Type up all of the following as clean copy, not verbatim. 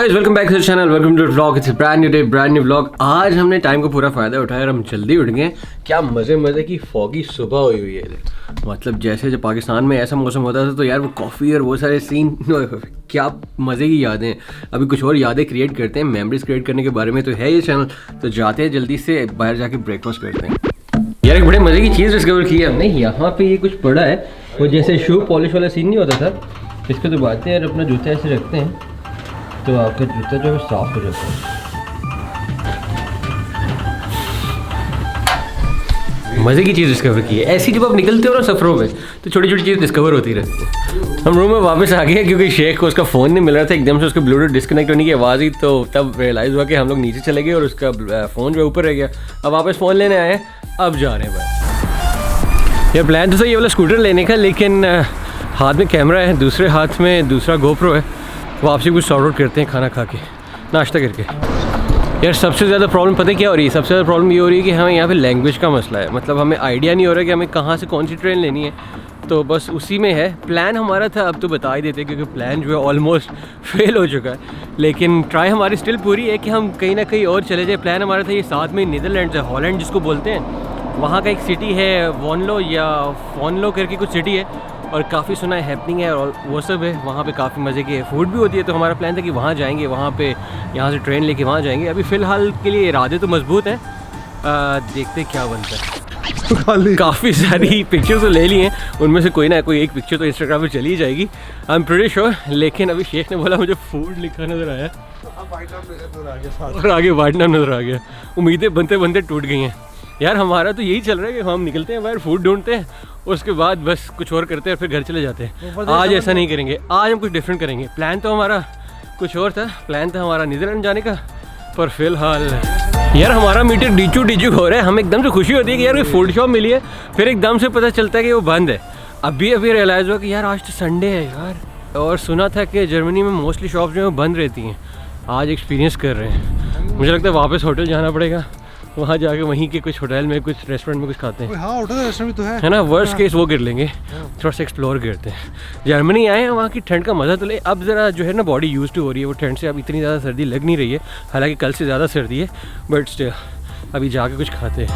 Guys welcome back to the channel, welcome to the vlog. It's brand new day, brand new vlog. आज हमने time का पूरा फ़ायदा उठाया और हम जल्दी उठ गए। क्या मज़े की फॉगी सुबह हुई है। मतलब जैसे जब पाकिस्तान में ऐसा मौसम होता था तो यार वो कॉफ़ी और वो सारे सीन क्या मज़े की यादें। अभी कुछ और यादें क्रिएट करते हैं, मेमोरीज क्रिएट करने के बारे में तो है ये चैनल। तो जाते हैं जल्दी से बाहर जाके ब्रेकफास्ट करते हैं। यार एक बड़े मज़े की चीज़ डिस्कवर की है हमने। यहाँ पे ये कुछ पड़ा है, वो जैसे शू पॉलिश वाला सीन नहीं होता था, इसको दबाते हैं और अपना जूता ऐसे रखते हैं तो आपका जूता जो है साफ हो जाता है। मज़े की चीज़ डिस्कवर की है। ऐसी जब आप निकलते हो ना सफ़रों में तो छोटी छोटी चीज़ डिस्कवर होती रहती है। हम रूम में वापस आ गए क्योंकि शेख को उसका फ़ोन नहीं मिल रहा था। एकदम से उसका ब्लूटूथ डिस्कनेक्ट होने की आवाज़ ही, तो तब रियलाइज़ हुआ कि हम लोग नीचे चले गए और उसका फ़ोन जो ऊपर रह गया। अब वापस फ़ोन लेने आए, अब जा रहे हैं भाई। यार प्लान तो सही ये वाला स्कूटर लेने का, लेकिन हाथ में कैमरा है, दूसरे हाथ में दूसरा गोप्रो है। वापसी कुछ सॉर्ट आउट करते हैं खाना खा के, नाश्ता करके। यार सबसे ज़्यादा प्रॉब्लम पता है क्या हो रही है? सबसे ज़्यादा प्रॉब्लम ये हो रही है कि हमें यहाँ पे लैंग्वेज का मसला है। मतलब हमें आइडिया नहीं हो रहा है कि हमें कहाँ से कौन सी ट्रेन लेनी है, तो बस उसी में है। प्लान हमारा था, अब तो बता ही देते क्योंकि प्लान जो है ऑलमोस्ट फेल हो चुका है, लेकिन ट्राई हमारी स्टिल पूरी है कि हम कहीं ना कहीं और चले जाए। प्लान हमारा था ये साथ में नीदरलैंड है, हॉलैंड जिसको बोलते हैं, वहाँ का एक सिटी है वॉनलो या फोनलो करके कुछ सिटी है, और काफ़ी सुना है हैपनिंग है और वो सब है। वहाँ पे काफ़ी मज़े की फूड भी होती है, तो हमारा प्लान था कि वहाँ जाएंगे, वहाँ पे यहाँ से ट्रेन लेके वहाँ जाएंगे। अभी फ़िलहाल के लिए इरादे तो मजबूत हैं, देखते क्या बनता है। काफ़ी सारी पिक्चर्स तो ले ली हैं, उनमें से कोई ना कोई एक पिक्चर तो इंस्टाग्राम पे चली जाएगी, आई एम प्रीटी श्योर। लेकिन अभी शेख ने बोला मुझे फूड लिखा नज़र आया और आगे वाइट नाम नज़र आ गया। उम्मीदें बनते बनते टूट गई हैं। यार हमारा तो यही चल रहा है कि हम निकलते हैं बाहर, फूड ढूंढते हैं, उसके बाद बस कुछ और करते हैं, फिर घर चले जाते हैं। आज ऐसा नहीं करेंगे, आज हम कुछ डिफरेंट करेंगे। प्लान तो हमारा कुछ और था, प्लान था हमारा नीदरलैंड जाने का, पर फिलहाल यार हमारा मीटर डीचू हो रहा है। हमें एकदम से खुशी होती है कि यार कोई फूड शॉप मिली है, फिर एकदम से पता चलता है कि वो बंद है। अभी रियलाइज़ हुआ कि यार आज तो संडे है यार, और सुना था कि जर्मनी में मोस्टली शॉप्स जो है बंद रहती हैं। आज एक्सपीरियंस कर रहे हैं। मुझे लगता है वापस होटल जाना पड़ेगा, वहाँ जाके वहीं के कुछ होटल में कुछ रेस्टोरेंट में कुछ खाते हैं। हाँ होटल रेस्टोरेंट भी तो है ना, वर्स्ट केस वो कर लेंगे, थोड़ा सा एक्सप्लोर करते हैं। जर्मनी आए हैं, वहाँ की ठंड का मज़ा तो ले। अब ज़रा जो है ना बॉडी यूज टू हो रही है वो ठंड से, अब इतनी ज़्यादा सर्दी लग नहीं रही है, हालांकि कल से ज़्यादा सर्दी है, बट स्टिल अभी जाके कुछ खाते हैं।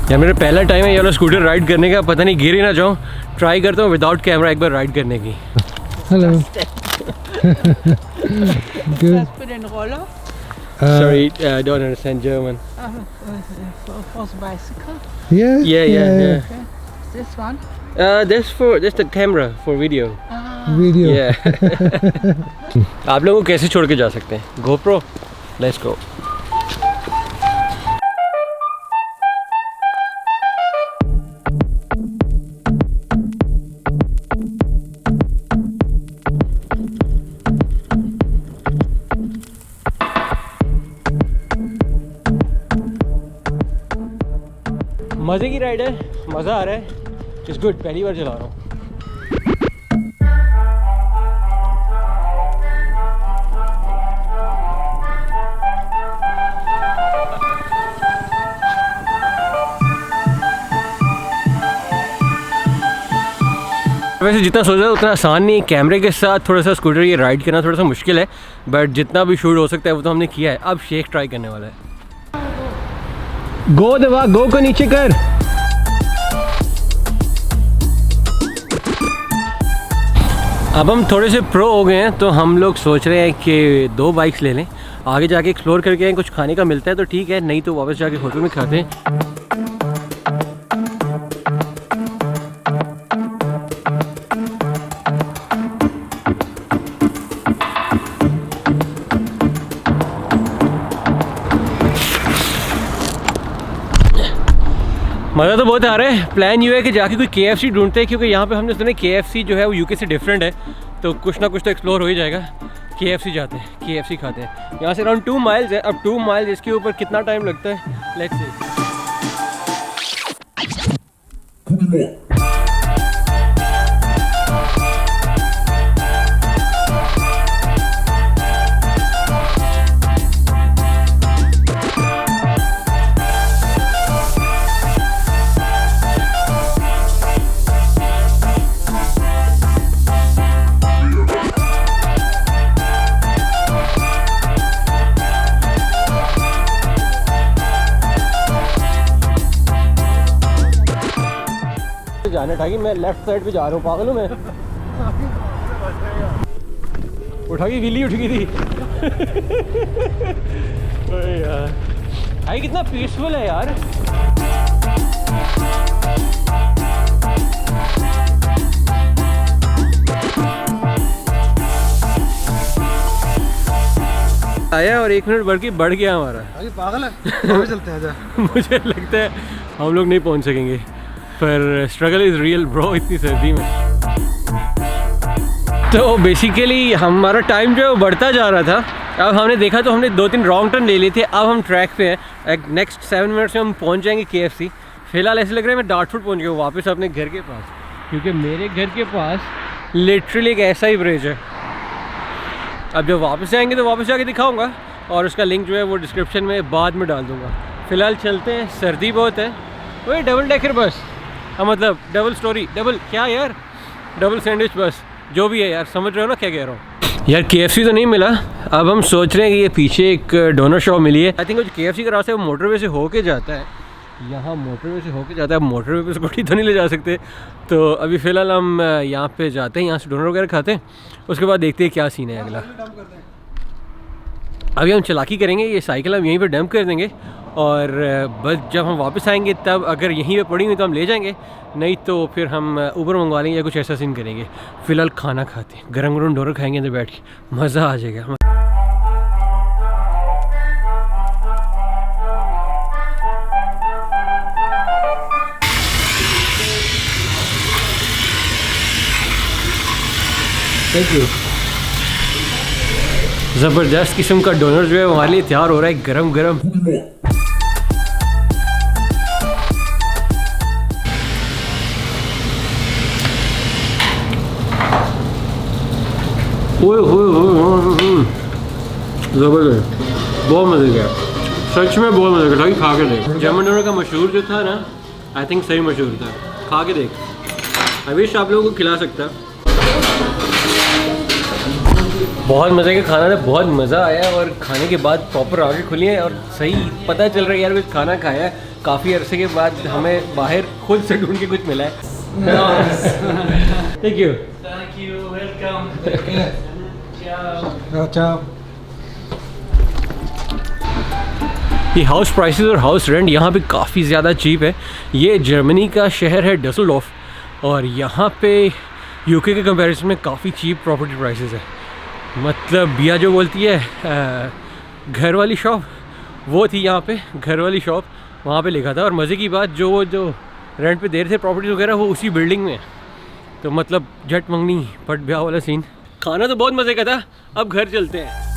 यार मेरा पहला टाइम है ये वाला स्कूटर राइड करने का, पता नहीं गिर ही ना जाऊँ। ट्राई करता हूँ विदाउट कैमरा एक बार राइड करने की। Hello Sorry, I don't understand German. For bicycle. Yeah. This one. That's the camera for video. Video. Yeah. आप लोगों को कैसे छोड़ के जा सकते हैं? GoPro, let's go. मज़े की राइड है, मज़ा आ रहा है, इट्स गुड। पहली बार चला रहा हूँ। वैसे जितना सोचा था उतना आसान नहीं, कैमरे के साथ थोड़ा सा स्कूटर ये राइड करना थोड़ा सा मुश्किल है, बट जितना भी शूट हो सकता है वो तो हमने किया है। अब शेख ट्राई करने वाला है। गो दबा, गो को नीचे कर। अब हम थोड़े से प्रो हो गए हैं, तो हम लोग सोच रहे हैं कि 2 बाइक्स ले लें, आगे जाके एक्सप्लोर करके आएं। कुछ खाने का मिलता है तो ठीक है, नहीं तो वापस जाके होटल में खाते हैं। मज़ा तो बहुत आ रहा है। प्लान ये है कि जाके कोई KFC ढूंढते हैं, क्योंकि यहाँ पे हमने सुना KFC जो है वो यूके से डिफरेंट है, तो कुछ ना कुछ तो एक्सप्लोर हो ही जाएगा। KFC जाते हैं, KFC खाते हैं। यहाँ से अराउंड 2 माइल्स है। अब 2 माइल्स इसके ऊपर कितना टाइम लगता है, लेट्स सी। जाना ठाकी, मैं लेफ्ट साइड पे जा रहा हूँ, पागल हूँ मैं। उठाकी गिली उठ गई थी। अरे यार भाई कितना पीसफुल है यार। आया और 1 मिनट बढ़ गया हमारा। अरे पागल है, कहाँ चलते हैं? मुझे लगता है हम लोग नहीं पहुंच सकेंगे, पर स्ट्रगल इज़ रियल ब्रो इतनी सर्दी में। तो बेसिकली हमारा टाइम जो है वो बढ़ता जा रहा था। अब हमने देखा तो हमने 2-3 रॉन्ग टर्न ले लिए थे। अब हम ट्रैक पे हैं। नेक्स्ट 7 मिनट्स में हम पहुंच जाएंगे KFC। फ़िलहाल ऐसे लग रहा है मैं डार्टफुट पहुंच गया हूँ वापस अपने घर के पास, क्योंकि मेरे घर के पास लिटरली एक ऐसा ही ब्रिज है। अब जब वापस जाएंगे तो वापस जाके दिखाऊंगा, और उसका लिंक जो है वो डिस्क्रिप्शन में बाद में डाल दूंगा। फ़िलहाल चलते हैं, सर्दी बहुत है। वही डबल डेकर बस, मतलब डबल स्टोरी, डबल क्या यार, डबल सैंडविच बस, जो भी है यार, समझ रहे हो ना क्या कह रहा हूँ यार। KFC तो नहीं मिला। अब हम सोच रहे हैं कि ये पीछे एक डोनर शॉप मिली है। आई थिंक जो KFC का रास्ता है वो मोटरवे से होके जाता है, यहाँ मोटरवे से होके जाता है। अब मोटरवे पे स्कूटी तो नहीं ले जा सकते, तो अभी फ़िलहाल हम यहाँ पे जाते हैं, यहाँ से डोनर वगैरह खाते हैं, उसके बाद देखते हैं क्या सीन है अगला। अभी हम चालाकी करेंगे, ये साइकिल हम यहीं पे डंप कर देंगे, और बस जब हम वापस आएंगे तब अगर यहीं पे पड़ी हुई तो हम ले जाएंगे, नहीं तो फिर हम ऊबर मंगवा लेंगे या कुछ ऐसा सीन करेंगे। फ़िलहाल खाना खाते हैं, गरम गरम डोनर खाएंगे अंदर बैठ के, मज़ा आ जाएगा। Thank you. ज़बरदस्त किस्म का डोनर जो है हमारे लिए तैयार हो रहा है, गरम गरम। ज़बरदस्त, बहुत मज़े का, सच में बहुत मज़े का। खा के देख, जर्मन डोनर का मशहूर जो था ना, आई थिंक सही मशहूर था। खा के देख, आई विश आप लोगों को खिला सकता। बहुत मज़े का खाना था, बहुत मज़ा आया, और खाने के बाद प्रॉपर आँखें खुली हैं और सही पता चल रहा है यार कुछ खाना खाया है। काफ़ी अरसे के बाद हमें बाहर खुद से ढूंढ के कुछ मिला है। Thank you. वेलकम। अच्छा, ये हाउस प्राइसेस और हाउस रेंट यहाँ पे काफ़ी ज़्यादा चीप है। ये जर्मनी का शहर है डसेल्डॉर्फ, और यहाँ पे यूके के कंपैरिजन में काफ़ी चीप प्रॉपर्टी प्राइसेस है। मतलब बिया जो बोलती है घर वाली शॉप, वो थी यहाँ पे घर वाली शॉप, वहाँ पे लिखा था। और मज़े की बात, जो रेंट पे दे रहे थे प्रॉपर्टीज़ वगैरह, वो उसी बिल्डिंग में। तो मतलब झट मंगनी पट ब्याह वाला सीन। खाना तो बहुत मज़े का था, अब घर चलते हैं।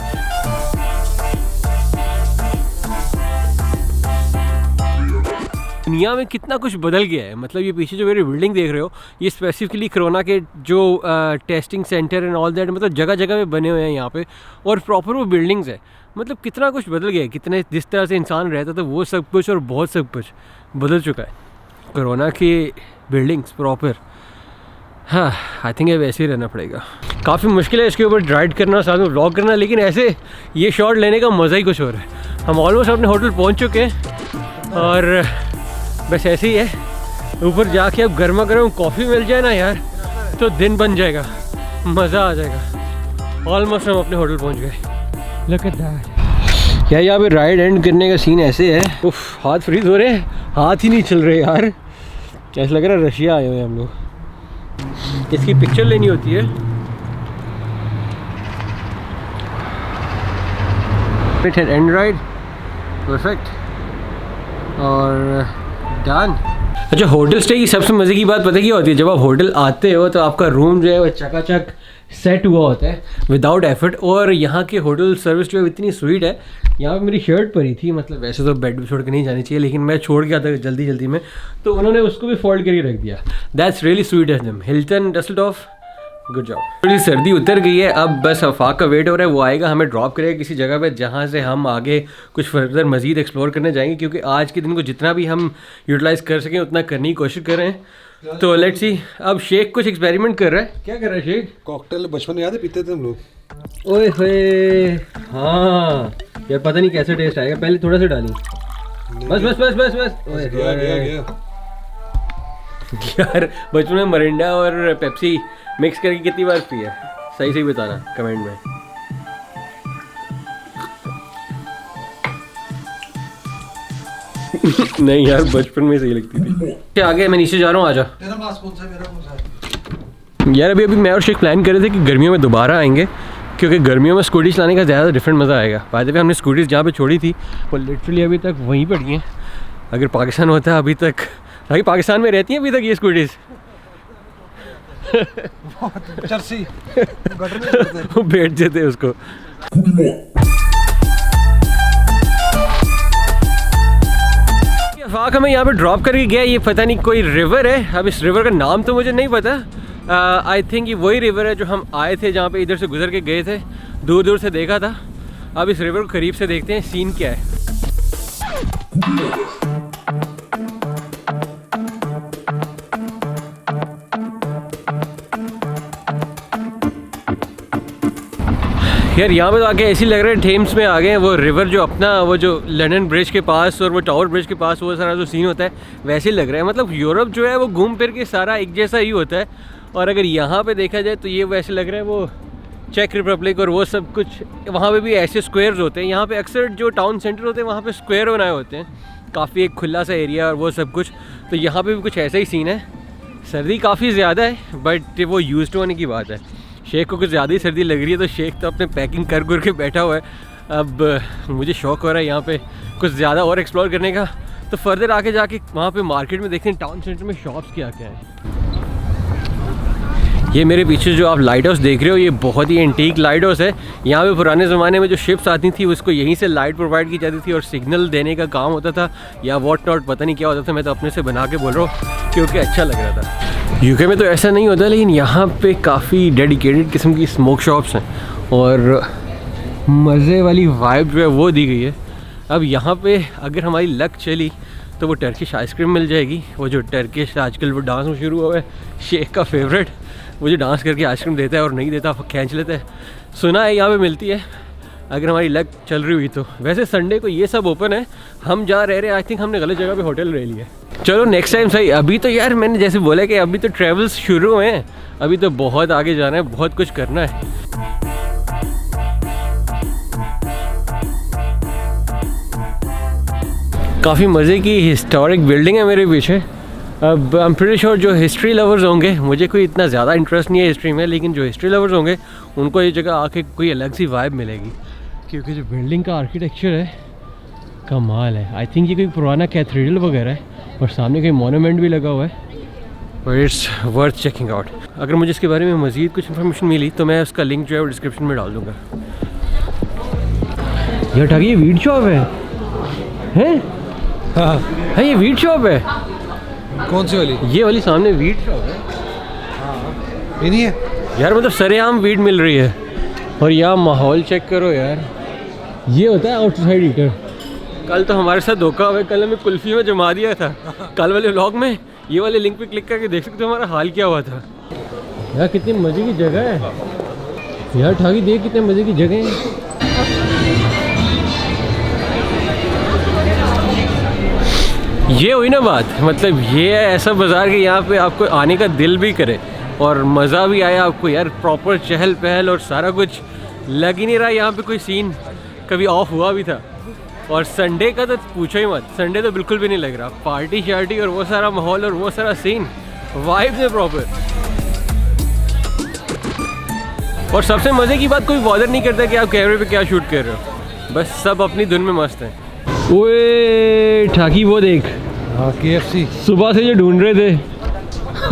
दुनिया में कितना कुछ बदल गया है। मतलब ये पीछे जो मेरी बिल्डिंग देख रहे हो, ये स्पेसिफिकली कोरोना के जो testing centre and all that, मतलब जगह जगह में बने हुए हैं यहाँ पे, और प्रॉपर वो बिल्डिंग्स है। मतलब कितना कुछ बदल गया है, कितने जिस तरह से इंसान रहता था वो सब कुछ और बहुत सब कुछ बदल चुका है। कोरोना की बिल्डिंग्स प्रॉपर, हाँ आई थिंक वैसे ही रहना पड़ेगा। काफ़ी मुश्किल है इसके ऊपर राइड करना, साथ में व्लॉग करना, लेकिन ऐसे ये शॉट लेने का मज़ा ही कुछ और है। हम ऑलमोस्ट अपने होटल पहुँच चुके हैं, और बस ऐसे ही है, ऊपर जाके अब गर्मा गर्म कॉफ़ी मिल जाए ना यार, तो दिन बन जाएगा, मज़ा आ जाएगा। ऑलमोस्ट हम अपने होटल पहुंच गए। Look at that. यार यहाँ पे राइड एंड करने का सीन ऐसे है, उफ हाथ फ्रीज हो रहे हैं, हाथ ही नहीं चल रहे यार। ऐसा लग रहा है रशिया आए हुए हैं हम लोग। इसकी पिक्चर लेनी होती है। एंड राइड परफेक्ट और डन। अच्छा, होटल स्टे की सबसे मज़े की बात पता क्या होती है? जब आप होटल आते हो तो आपका रूम जो है वो चकाचक सेट हुआ होता है विदाउट एफर्ट। और यहाँ की होटल सर्विस जो है इतनी स्वीट है। यहाँ पे मेरी शर्ट पड़ी थी, मतलब वैसे तो बेड पे छोड़ के नहीं जानी चाहिए, लेकिन मैं छोड़ गया था जल्दी जल्दी में, तो उन्होंने उसको भी फोल्ड करके रख दिया। That's really sweet of them. Hilton Dusseldorf, good job. थोड़ी सर्दी उतर गई है, अब बस अफाक का वेट हो रहा है, वो आएगा हमें ड्रॉप करेगा किसी जगह पे, जहाँ से हम आगे कुछ फर्दर मज़ीद एक्सप्लोर करने जाएंगे, क्योंकि आज के दिन को जितना भी हम यूटिलाइज़ कर सकें उतना करने की कोशिश कर रहे हैं। तो लेट्स सी। अब शेख कुछ एक्सपेरिमेंट कर रहा है। क्या कर रहा है शेख? कॉकटेल बचपन में याद है पीते थे हम लोग। ओए होए, हाँ यार पता नहीं कैसा टेस्ट आएगा, पहले थोड़ा सा डाली। बस बस बस बस बस। ओए गया। यार बचपन में मरिंडा और पेप्सी मिक्स करके कितनी बार पी है? सही सही बताना कमेंट में। नहीं यार बचपन में सही लगती थी। आगे मैं नीचे जा रहा हूँ, आजा। तेरा मास्क कौन सा मेरा कौन सा? यार अभी मैं और शेख प्लान कर रहे थे कि गर्मियों में दोबारा आएंगे, क्योंकि गर्मियों में स्कूटी चलाने का ज़्यादा डिफरेंट मज़ा आएगा। बाद में हमने स्कूटीज जहाँ पे छोड़ी थी वो लिटरली अभी तक वहीं पड़ी हैं। अगर पाकिस्तान होता है अभी तक, हालांकि पाकिस्तान में रहती हैं अभी तक ये स्कूटीज। चर्सी गटर में रहते हैं। वो बैठ जाते उसको। अफाक हमें यहाँ पे ड्रॉप करके गया, ये पता नहीं कोई रिवर है, अब इस रिवर का नाम तो मुझे नहीं पता। आई थिंक ये वही रिवर है जो हम आए थे, जहाँ पे इधर से गुजर के गए थे, दूर दूर से देखा था। अब इस रिवर को करीब से देखते हैं सीन क्या है। यार यहाँ पे तो आके ऐसी लग रहा है थेम्स में आ गए हैं। वो रिवर जो अपना वो जो लंदन ब्रिज के पास और वो टावर ब्रिज के पास वो सारा जो सीन होता है वैसे ही लग रहा है। मतलब यूरोप जो है वो घूम फिर के सारा एक जैसा ही होता है। और अगर यहाँ पे देखा जाए तो ये वैसे लग रहा है वो चेक रिपब्लिक और वो सब कुछ। वहाँ पे भी ऐसे स्क्वायर्स होते हैं। यहाँ पे अक्सर जो टाउन सेंटर होते हैं वहाँ पे स्क्वायर बनाए होते हैं, काफ़ी एक खुला सा एरिया और वो सब कुछ। तो यहाँ पे भी कुछ ऐसा ही सीन है। सर्दी काफ़ी ज़्यादा है बट वो यूज्ड होने की बात है। शेख को कुछ ज़्यादा ही सर्दी लग रही है तो शेख तो अपने पैकिंग कर कर के बैठा हुआ है। अब मुझे शौक हो रहा है यहाँ पे कुछ ज़्यादा और एक्सप्लोर करने का। तो फर्दर आके जाके वहाँ पे मार्केट में देखते हैं टाउन सेंटर में शॉप्स क्या क्या है। ये मेरे पीछे जो आप लाइट हाउस देख रहे हो ये बहुत ही एंटीक लाइट हाउस है। यहाँ पे पुराने ज़माने में जो शिप्स आती थी उसको यहीं से लाइट प्रोवाइड की जाती थी और सिग्नल देने का काम होता था या वॉट नॉट, पता नहीं क्या होता था। मैं तो अपने से बना के बोल रहा हूँ क्योंकि अच्छा लग रहा था। यूके में तो ऐसा नहीं होता, लेकिन यहाँ पे काफ़ी डेडिकेटेड किस्म की स्मोक शॉप्स हैं और मज़े वाली वाइब जो है वो दी गई है। अब यहाँ पे अगर हमारी लक चली तो वो टर्किश आइसक्रीम मिल जाएगी। वो जो टर्किश आजकल वो डांस में शुरू हुआ है, शेख का फेवरेट, वो जो डांस करके आइसक्रीम देता है और नहीं देता खींच लेता है। सुना है यहाँ पे मिलती है अगर हमारी लक चल रही हुई तो। वैसे संडे को ये सब ओपन है, हम जहाँ रह रहे हैं आई थिंक हमने गलत जगह पे होटल ले लिया। चलो नेक्स्ट टाइम सही। अभी तो यार मैंने जैसे बोला कि अभी तो ट्रैवल्स शुरू हुए हैं, अभी तो बहुत आगे जाना है, बहुत कुछ करना है। काफ़ी मज़े की हिस्टोरिक बिल्डिंग है मेरे पीछे। अब आई एम प्रीटी श्योर जो हिस्ट्री लवर्स होंगे, मुझे कोई इतना ज़्यादा इंटरेस्ट नहीं है हिस्ट्री में, लेकिन जो हिस्ट्री लवर्स होंगे उनको ये जगह आके कोई अलग सी वाइब मिलेगी, क्योंकि जो बिल्डिंग का आर्किटेक्चर है कमाल है। आई थिंक ये कोई पुराना कैथेड्रल वगैरह है और सामने कोई मोनूमेंट भी लगा हुआ है और इट्स वर्थ चेकिंग आउट। अगर मुझे इसके बारे में मज़ीद कुछ इन्फॉर्मेशन मिली तो मैं उसका लिंक जो है वो डिस्क्रिप्शन में डाल दूँगा। यार ठाकी ये वीट शॉप है? हाँ ये वीट शॉप है। कौन सी वाली? ये वाली सामने वीट शॉप है। ये नहीं है यार मतलब सरेआम वीट मिल रही है। और यहाँ माहौल चेक करो यार, ये होता है आउटसाइड ईटर। कल तो हमारे साथ धोखा हुआ, कल हमें कुल्फ़ी में जमा दिया था। कल वाले व्लॉग में ये वाले लिंक पे क्लिक करके देख सकते हो हमारा हाल क्या हुआ था। यार कितनी मज़े की जगह है यार ठाकी, देख कितने मज़े की जगह है। ये हुई ना बात, मतलब ये है ऐसा बाज़ार कि यहाँ पे आपको आने का दिल भी करे और मज़ा भी आया आपको। यार प्रॉपर चहल पहल और सारा कुछ, लग ही नहीं रहा यहाँ पे कोई सीन कभी ऑफ हुआ भी था। और संडे का तो पूछो ही मत, संडे तो बिल्कुल भी नहीं लग रहा। पार्टी शार्टी और वो सारा माहौल और वो सारा सीन, वाइब्स है प्रॉपर। और सबसे मज़े की बात, कोई बॉदर नहीं करता कि आप कैमरे पे क्या शूट कर रहे हो, बस सब अपनी धुन में मस्त हैं। ओए ठाकी वो देख, हाँ KFC सुबह से जो ढूंढ रहे थे।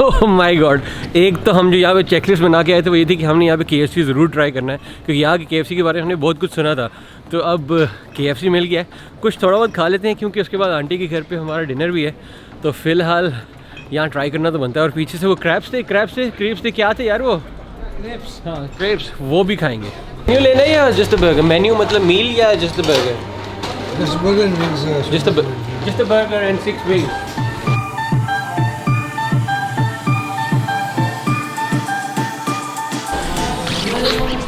Oh my God. एक तो हम जो यहाँ पे चेकलिस्ट बना के आए थे वो ये थी कि हमने यहाँ पे KFC ज़रूर ट्राई करना है, क्योंकि यहाँ की KFC के बारे में हमने बहुत कुछ सुना था। तो अब KFC मिल गया है, कुछ थोड़ा बहुत खा लेते हैं क्योंकि उसके बाद आंटी के घर पे हमारा डिनर भी है। तो फ़िलहाल यहाँ ट्राई करना तो बनता है। और पीछे से वो क्रेप्स थे क्या थे यार वो क्रेप्स, हाँ क्रेप्स, वो भी खाएँगे। मेन्यू लेना है या जस्ट बर्गर? मेन्यू मतलब मील या just burger? Just burger and wings. Just a burger and 6 wings.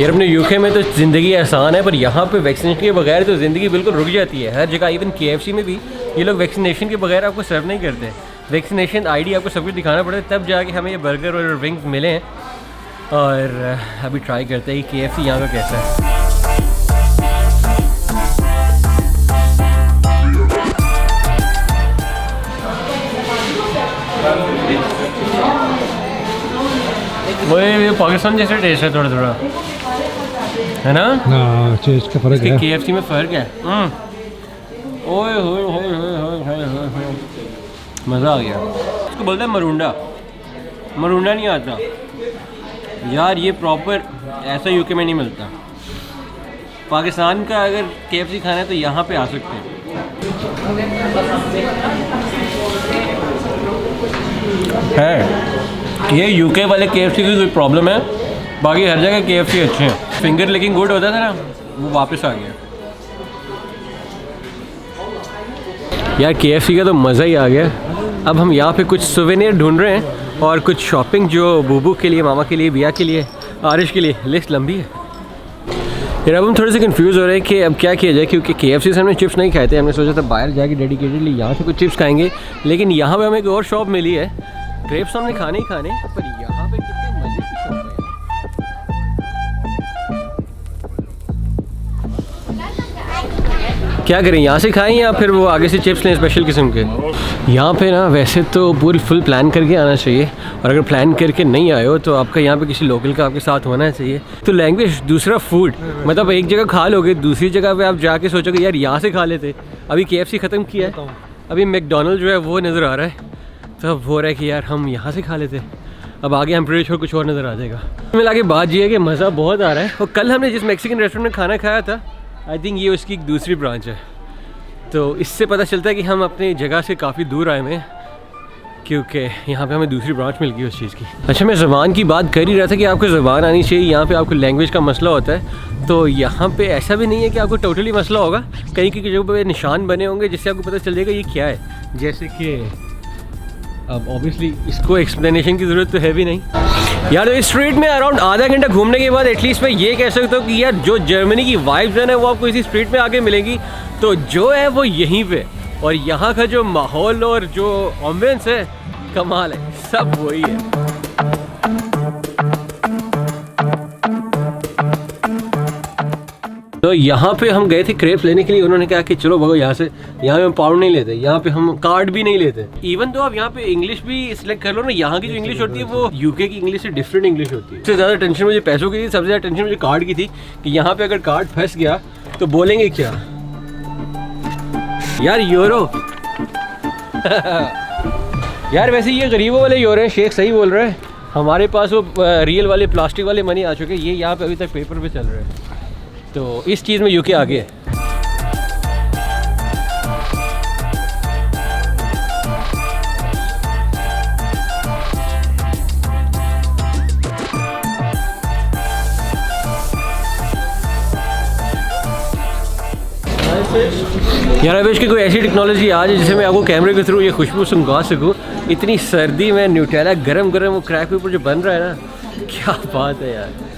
यार अपने यूके में तो ज़िंदगी आसान है, पर यहाँ पे वैक्सीनेशन के बगैर तो ज़िंदगी बिल्कुल रुक जाती है। हर जगह इवन KFC में भी ये लोग वैक्सीनेशन के बगैर आपको सर्व नहीं करते। वैक्सीनेशन आईडी आपको सब कुछ दिखाना पड़ता है, तब जाके हमें ये बर्गर और विंग्स मिले हैं। और अभी ट्राई करते हैं कि KFC यहाँ का कैसा है। वो ये पाकिस्तान जैसा टेस्ट है थोड़ा थोड़ा, है ना? हाँ, चीज़ का फर्क है। KFC में फ़र्क है। ओए होए होए होए होए, मज़ा आ गया। इसको बोलते हैं मरूंडा। मरूंडा नहीं आता यार, ये प्रॉपर ऐसा यूके में नहीं मिलता। पाकिस्तान का अगर KFC खाना है तो यहाँ पे आ सकते हैं। है ये यूके वाले KFC की कोई प्रॉब्लम है, बाकी हर जगह KFC अच्छे हैं। फिंगर लेकिन गुड होता था ना, वो वापस आ गया। यार KFC का तो मज़ा ही आ गया। अब हम यहाँ पे कुछ सुवेनियर ढूंढ रहे हैं और कुछ शॉपिंग जो बूबू के लिए, मामा के लिए, बिया के लिए, आरिश के लिए। लिस्ट लंबी है यार। अब हम थोड़े से कंफ्यूज हो रहे हैं कि अब क्या किया जाए, क्योंकि KFC से हमने चिप्स नहीं खाए थे। हमने सोचा था बाहर जाके डेडिकेटेडली यहाँ से कुछ चिप्स खाएंगे, लेकिन यहाँ पे हमें एक और शॉप मिली है। क्रेप्स हमने खाने ही खाने, पर यहाँ पे कितने मज़े की शॉप है। क्या करें, यहाँ से खाएं या फिर वो आगे से चिप्स लें स्पेशल किस्म के? यहाँ पे ना वैसे तो पूरी फुल प्लान करके आना चाहिए, और अगर प्लान करके नहीं आए हो तो आपका यहाँ पे किसी लोकल का आपके साथ होना चाहिए। तो लैंग्वेज, दूसरा फूड, मतलब एक जगह खा लोगे, दूसरी जगह पे आप जाके सोचोगे यार यहाँ से खा लेते। अभी KFC ख़त्म किया है, अभी मैकडोनल्ड जो है वो नज़र आ रहा है, तो अब हो रहा है कि यार हम यहाँ से खा लेते। अब आगे हम प्रेश और कुछ और नज़र आ जाएगा। मिला के बात ये है कि मज़ा बहुत आ रहा है। और कल हमने जिस मैक्सिकन रेस्टोरेंट में खाना खाया था, आई थिंक ये उसकी एक दूसरी ब्रांच है, तो इससे पता चलता है कि हम अपनी जगह से काफ़ी दूर आए हैं, क्योंकि यहाँ पे हमें दूसरी ब्रांच मिल गई उस चीज़ की। अच्छा, मैं ज़बान की बात कर ही रहा था कि आपको ज़बान आनी चाहिए। यहाँ पे आपको लैंग्वेज का मसला होता है, तो यहाँ पे ऐसा भी नहीं है कि आपको टोटली मसला होगा। कहीं की जगह पे निशान बने होंगे जिससे आपको पता चल जाएगा ये क्या है। जैसे कि अब ऑब्वियसली इसको एक्सप्लेनेशन की ज़रूरत तो है भी नहीं यार। तो इस स्ट्रीट में अराउंड आधा घंटा घूमने के बाद एटलीस्ट मैं ये कह सकता हूँ कि यार जो जर्मनी की वाइब्स है ना, वो आपको इसी स्ट्रीट में आके मिलेंगी। तो जो है वो यहीं पे, और यहाँ का जो माहौल और जो एम्बियंस है, कमाल है, सब वही है। तो यहाँ पे हम गए थे क्रेप्स लेने के लिए। उन्होंने कहा कि चलो भगो यहाँ से, यहाँ पे हम पाउंड नहीं लेते, यहाँ पे हम कार्ड भी नहीं लेते। इवन तो आप यहाँ पे इंग्लिश भी सिलेक्ट कर लो ना, यहाँ की जो इंग्लिश होती है वो यूके की इंग्लिश से डिफरेंट इंग्लिश होती है। सबसे ज़्यादा टेंशन मुझे पैसों की थी, सबसे ज़्यादा टेंशन मुझे कार्ड की थी कि यहाँ पे अगर कार्ड फंस गया तो बोलेंगे क्या यार, यूरो। यार वैसे ये गरीबों वाले यूरो हैं, शेख सही बोल रहे हैं। हमारे पास वो रियल वाले प्लास्टिक वाले मनी आ चुके हैं, ये यहाँ पे अभी तक पेपर पे चल रहे हैं। तो इस चीज़ में यूके आगे है। यार आई विश कि कोई ऐसी टेक्नोलॉजी आ जाए जिससे मैं आपको कैमरे के थ्रू ये खुशबू सुंघा सकूँ। इतनी सर्दी में न्यूटेला गरम गरम वो क्रैक पेपर जो बन रहा है ना, क्या बात है यार।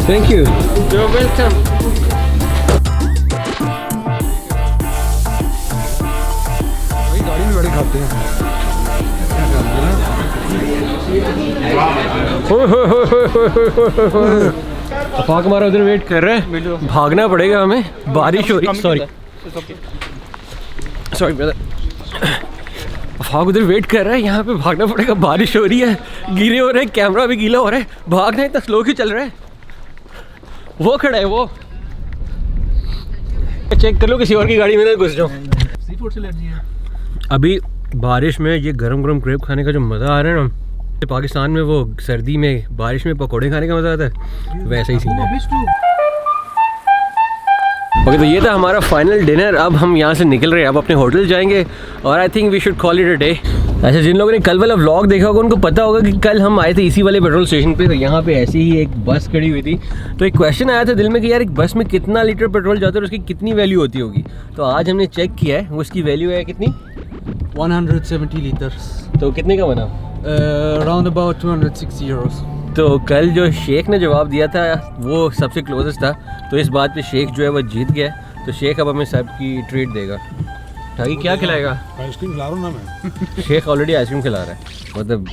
Thank you. You're welcome. वही गाड़ी में बैठे खाते हैं। अफाक हमारा उधर वेट कर रहे हैं, भागना पड़ेगा हमें, बारिश हो रही। Sorry brother. अफाक उधर वेट कर रहा है, यहाँ पे भागना पड़ेगा, बारिश हो रही है, गीले हो रहे हैं, कैमरा भी गीला हो रहा है, भागना इतना स्लो क्यों चल रहा है? वो खड़ा है, वो चेक कर लो किसी और की गाड़ी में ना घुस जाओ। सी फूड से एलर्जी है। अभी बारिश में ये गरम गरम क्रेप खाने का जो मज़ा आ रहा है ना, पाकिस्तान में वो सर्दी में बारिश में पकोड़े खाने का मज़ा आता है, वैसा ही सीन है। ओके, तो ये था हमारा फाइनल डिनर। अब हम यहाँ से निकल रहे हैं, अब अपने होटल जाएंगे और I think we should call it a day. अच्छा, जिन लोगों ने कल वाला व्लॉग देखा होगा उनको पता होगा कि कल हम आए थे इसी वाले पेट्रोल स्टेशन पे, तो यहाँ पे ऐसी ही एक बस खड़ी हुई थी। तो एक क्वेश्चन आया था दिल में कि यार एक बस में कितना लीटर पेट्रोल जाता है और उसकी कितनी वैल्यू होती होगी। तो आज हमने चेक किया है, उसकी वैल्यू है कितनी, 170 liters. तो कितने का बना? Around about 260 euros. तो कल जो शेख ने जवाब दिया था वो सबसे क्लोजेस्ट था, तो इस बात पे शेख जो है वो जीत गया। तो शेख अब हमें सबकी ट्रीट देगा। ठाकी क्या खिलाएगा? आइसक्रीम खिला रहा हूँ ना मैं। शेख ऑलरेडी आइसक्रीम खिला रहा है, मतलब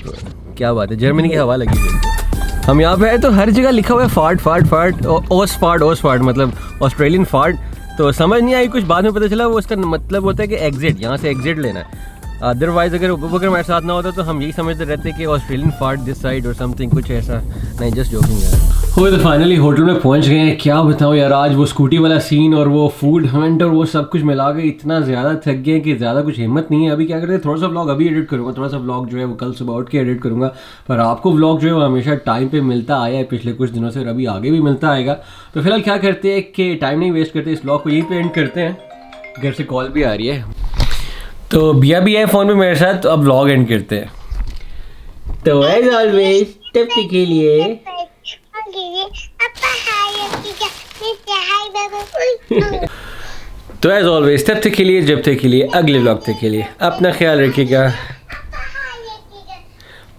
क्या बात है, जर्मनी की हवा लगी हुई है। हम यहाँ पे आए तो हर जगह लिखा हुआ है फार्ट फार्ट फार्ट, ओस फार्ट मतलब ऑस्ट्रेलियन फार्ट। तो समझ नहीं आई कुछ, बाद में पता चला वो उसका मतलब होता है कि एग्जिट, यहाँ से एग्जिट लेना है। अदरवाइज अगर अबूबकर हमारे साथ ना होता तो हम यही समझते रहते कि ऑस्ट्रेलियन फार्ट दिस साइड और समथिंग कुछ ऐसा। नहीं, जस्ट जोकिंग यार। हो तो फाइनली होटल में पहुंच गए हैं। क्या बताऊं यार, आज वो स्कूटी वाला सीन और वो फूड हंट और वो सब कुछ मिला के इतना ज़्यादा थक गए कि ज़्यादा कुछ हिम्मत नहीं है। अभी क्या करते हैं, थोड़ा सा व्लॉग अभी एडिट करूँगा, थोड़ा सा व्लॉग जो है वो कल सुबह उठ के एडिट करूँगा। पर आपको व्लॉग जो है वो हमेशा टाइम पे मिलता आया है पिछले कुछ दिनों से और अभी आगे भी मिलता आएगा। तो फिलहाल क्या करते हैं कि टाइम नहीं वेस्ट करते, इस व्लॉग को यहीं पे एंड करते हैं। घर से कॉल भी आ रही है, तो बिया भी है फ़ोन पे मेरे साथ, तो अब व्लॉग एंड करते हैं। तो एज ऑलवेज टिप के लिए तो एज ऑलवेज तब तक के लिए, जब तक के लिए, अगले व्लॉग तक के लिए अपना ख्याल रखिएगा।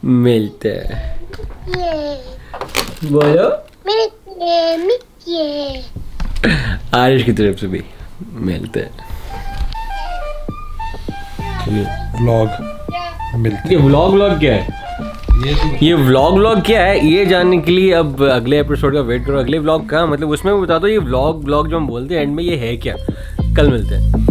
मिलते हैं, बोलो आरिश की तरफ से भी मिलते हैं। व्लॉग मिलते। ये व्लॉग क्या है? ये व्लॉग क्या है, ये जानने के लिए अब अगले एपिसोड का वेट करो। अगले व्लॉग का मतलब उसमें बता दो ये व्लॉग जो हम बोलते हैं एंड में ये है क्या। कल मिलते हैं।